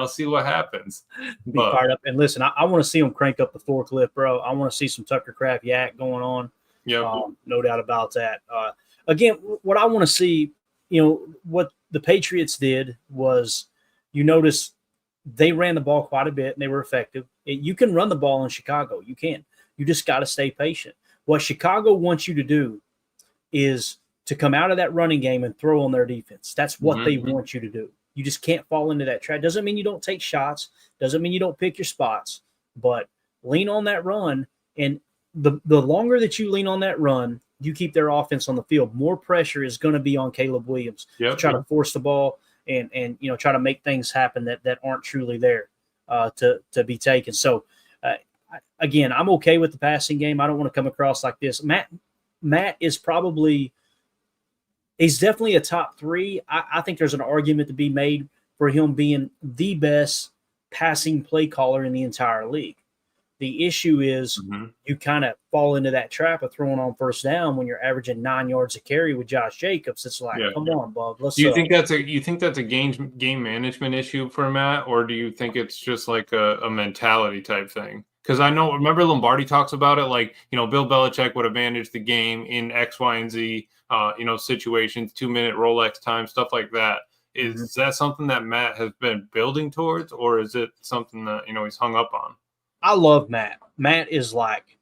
see what happens. Be fired up. And listen, I want to see them crank up the forklift, bro. I want to see some Tucker Craft yak going on. Yeah, no doubt about that. Again, what I want to see, what the Patriots did was, you notice they ran the ball quite a bit and they were effective. You can run the ball in Chicago. You can. You just got to stay patient. What Chicago wants you to do is to come out of that running game and throw on their defense. That's what they want you to do. You just can't fall into that trap. Doesn't mean you don't take shots. Doesn't mean you don't pick your spots. But lean on that run. And the longer that you lean on that run, you keep their offense on the field. More pressure is going to be on Caleb Williams to try to force the ball and try to make things happen that aren't truly there to be taken. So, again, I'm okay with the passing game. I don't want to come across like this. Matt is probably – he's definitely a top 3. I think there's an argument to be made for him being the best passing play caller in the entire league. The issue is you kind of fall into that trap of throwing on first down when you're averaging 9 yards a carry with Josh Jacobs. It's like, come on, Bob. Do you think that's a game management issue for Matt, or do you think it's just like a mentality type thing? Because remember Lombardi talks about it, like, Bill Belichick would have managed the game in X, Y, and Z, situations, 2-minute Rolex time, stuff like that. Is that something that Matt has been building towards, or is it something that, he's hung up on? I love Matt. Matt is like,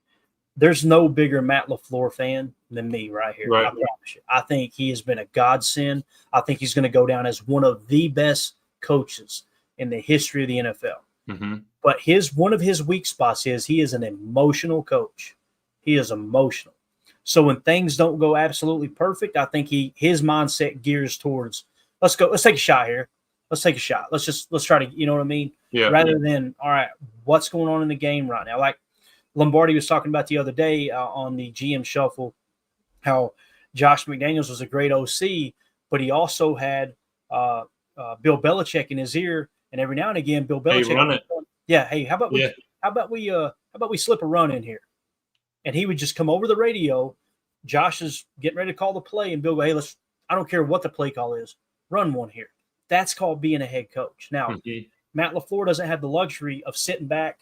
there's no bigger Matt LaFleur fan than me right here. Right. I promise you. I think he has been a godsend. I think he's going to go down as one of the best coaches in the history of the NFL. But one of his weak spots is he is an emotional coach. He is emotional. So when things don't go absolutely perfect, I think his mindset gears towards, let's take a shot here. Let's take a shot. Let's try to, you know what I mean? Yeah. Rather than, all right, what's going on in the game right now? Like Lombardi was talking about the other day on the GM Shuffle, how Josh McDaniels was a great OC, but he also had Bill Belichick in his ear, and every now and again, Bill Belichick. Hey, run it. Yeah. Hey, how about we slip a run in here? And he would just come over the radio. Josh is getting ready to call the play, and Bill go, hey, I don't care what the play call is, run one here. That's called being a head coach. Now, Matt LaFleur doesn't have the luxury of sitting back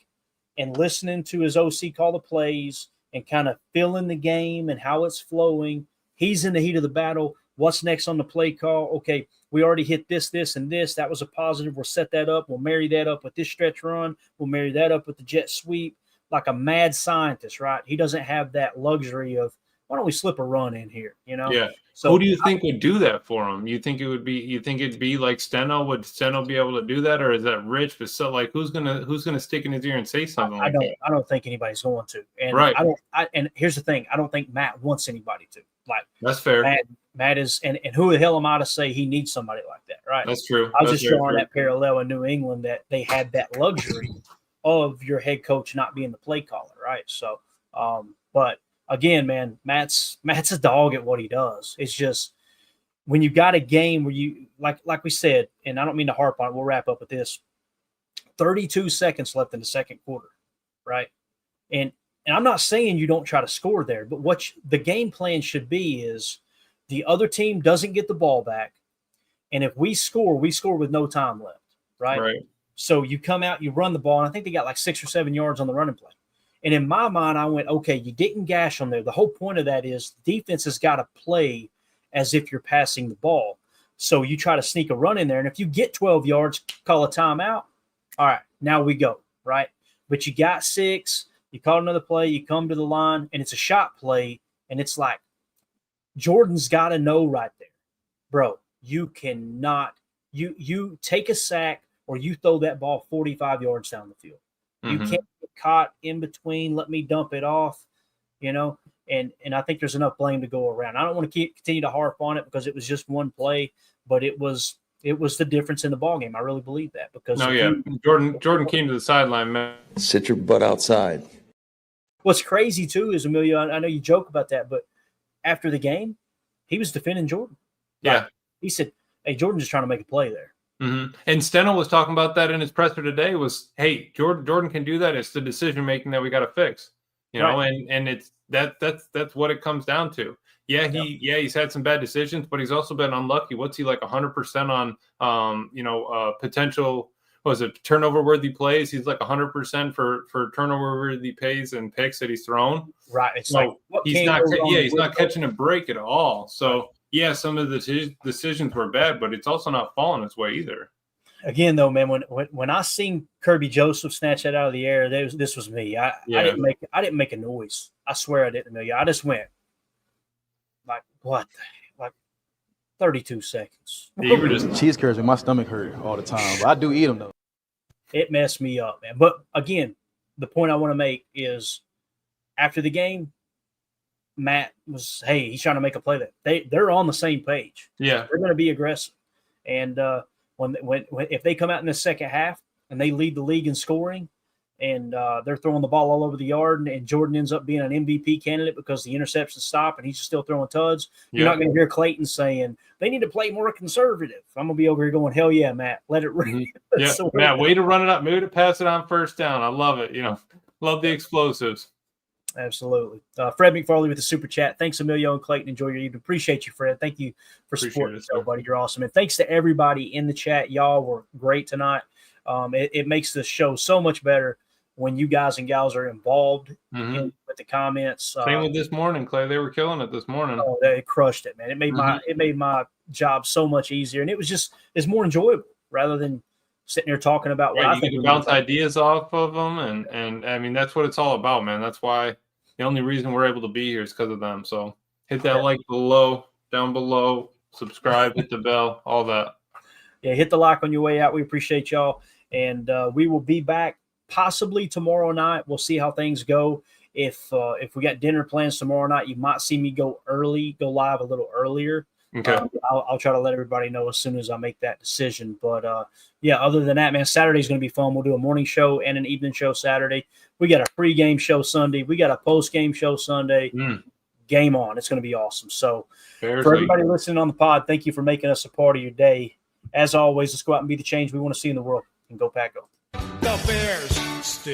and listening to his OC call the plays and kind of feeling the game and how it's flowing. He's in the heat of the battle. What's next on the play call? Okay, we already hit this, and this. That was a positive. We'll set that up. We'll marry that up with this stretch run. We'll marry that up with the jet sweep. Like a mad scientist, right? He doesn't have that luxury of, why don't we slip a run in here, Yeah. So who do you think would do that for him? You think it'd be like Steno? Would Steno be able to do that, or is that Rich? But so, like, who's gonna stick in his ear and say something like that? I don't think anybody's going to. And right. And here's the thing: I don't think Matt wants anybody to. Like, that's fair. Matt is, and who the hell am I to say he needs somebody like that, right? That's true. I was just drawing that parallel in New England that they had that luxury of your head coach not being the play caller, right? So, but again, man, Matt's a dog at what he does. It's just when you got a game where you like we said, and I don't mean to harp on it, we'll wrap up with this. 32 seconds left in the second quarter, right? And I'm not saying you don't try to score there, but what the game plan should be is the other team doesn't get the ball back, and if we score with no time left, right? Right. So you come out, you run the ball, and I think they got like 6 or 7 yards on the running play. And in my mind, I went, okay, you didn't gash on there. The whole point of that is defense has got to play as if you're passing the ball. So you try to sneak a run in there. And if you get 12 yards, call a timeout. All right, now we go, right? But you got 6, you call another play, you come to the line, and it's a shot play. And it's like, Jordan's got to know right there, bro, you cannot, you take a sack or you throw that ball 45 yards down the field. You can't get caught in between. Let me dump it off, and I think there's enough blame to go around. I don't want to continue to harp on it because it was just one play, but it was the difference in the ballgame. I really believe that because Jordan came to the sideline, man. Sit your butt outside. What's crazy too is, Emilio, I know you joke about that, but after the game, he was defending Jordan. Yeah, he said, "Hey, Jordan's just trying to make a play there." And Steno was talking about that in his presser today. Was, hey, Jordan can do that. It's the decision making that we got to fix. you know, and it's that's what it comes down to. Yeah, he's had some bad decisions, but he's also been unlucky. What's he like 100% on potential turnover worthy plays? He's like 100% for turnover worthy plays and picks that he's thrown. Right. It's so he's not catching a break at all. So yeah, some of the decisions were bad, but it's also not falling his way either. Again, though, man, when I seen Kirby Joseph snatch that out of the air, this was me. I didn't make a noise. I swear I didn't, Amelia. I just went like, what? Like 32 seconds. Yeah, cheese curds in my stomach hurt all the time, but I do eat them though. It messed me up, man. But again, the point I want to make is after the game, Matt was, hey, he's trying to make a play. That they're on the same page. Yeah, they're going to be aggressive, and when if they come out in the second half and they lead the league in scoring, and they're throwing the ball all over the yard, and Jordan ends up being an MVP candidate because the interceptions stop and he's still throwing tuds, you're not going to hear Clayton saying they need to play more conservative. I'm going to be over here going, hell yeah, Matt, let it run. Yeah, so, Matt, way to run it up, move to pass it on first down. I love it. Love the explosives. Absolutely. Fred McFarley with the super chat. Thanks, Emilio and Clayton. Enjoy your evening. Appreciate you, Fred. Thank you for supporting the show, buddy. You're awesome. And thanks to everybody in the chat. Y'all were great tonight. It makes the show so much better when you guys and gals are involved with the comments. Same with this morning, Clay. They were killing it this morning. Oh, they crushed it, man. It made my job so much easier, and it's more enjoyable rather than sitting here talking about what I think. You can bounce ideas off of them, and I mean that's what it's all about, man. That's why the only reason we're able to be here is because of them. So hit that like down below, subscribe, hit the bell, all that. Yeah, hit the like on your way out. We appreciate y'all, and we will be back possibly tomorrow night. We'll see how things go. If we got dinner plans tomorrow night, you might see me go live a little earlier. Okay. I'll try to let everybody know as soon as I make that decision. But yeah, other than that, man, Saturday's going to be fun. We'll do a morning show and an evening show Saturday. We got a pregame show Sunday. We got a postgame show Sunday. Game on. It's going to be awesome. So for everybody listening on the pod, thank you for making us a part of your day. As always, let's go out and be the change we want to see in the world. And go Pack Go. The Bears still